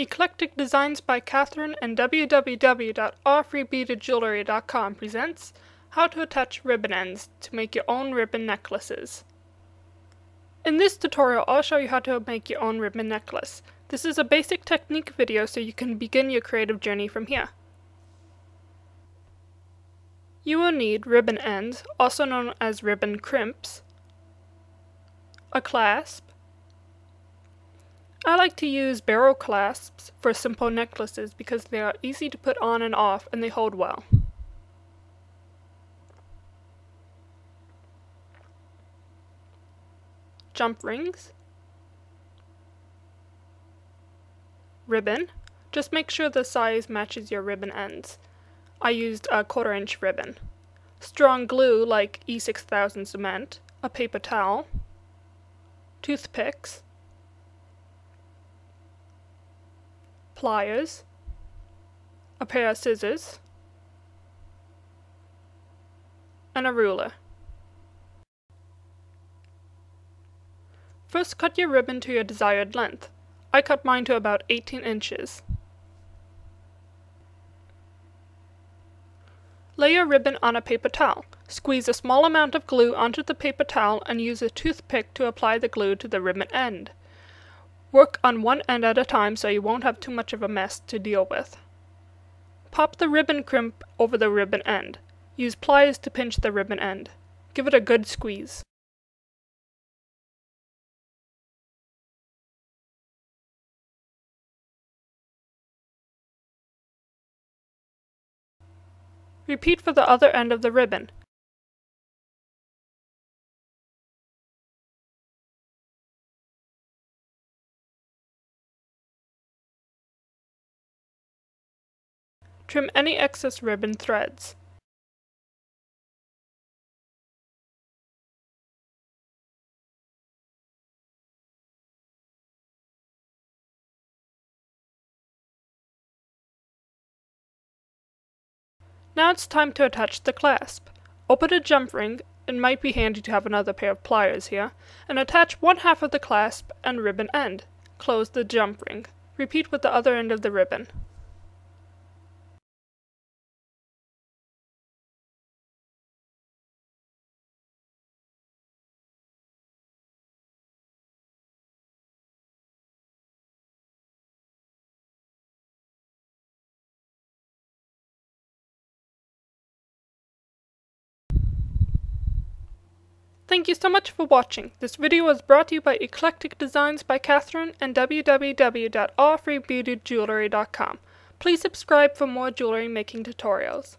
Eclectic Designs by Catherine and www.AllFreeBeadedJewelry.com presents How to Attach Ribbon Ends to make your own ribbon necklaces. In this tutorial, I'll show you how to make your own ribbon necklace. This is a basic technique video so you can begin your creative journey from here. You will need ribbon ends, also known as ribbon crimps, a clasp. I like to use barrel clasps for simple necklaces because they are easy to put on and off and they hold well. Jump rings. Ribbon. Just make sure the size matches your ribbon ends. I used a 1/4 inch ribbon. Strong glue like E6000 cement, a paper towel, toothpicks, pliers, a pair of scissors, and a ruler. First, cut your ribbon to your desired length. I cut mine to about 18 inches. Lay your ribbon on a paper towel. Squeeze a small amount of glue onto the paper towel and use a toothpick to apply the glue to the ribbon end. Work on one end at a time so you won't have too much of a mess to deal with. Pop the ribbon crimp over the ribbon end. Use pliers to pinch the ribbon end. Give it a good squeeze. Repeat for the other end of the ribbon. Trim any excess ribbon threads. Now it's time to attach the clasp. Open a jump ring, it might be handy to have another pair of pliers here, and attach one half of the clasp and ribbon end. Close the jump ring. Repeat with the other end of the ribbon. Thank you so much for watching. This video was brought to you by Eclectic Designs by Catherine and www.AllFreeBeadedJewelry.com. Please subscribe for more jewelry making tutorials.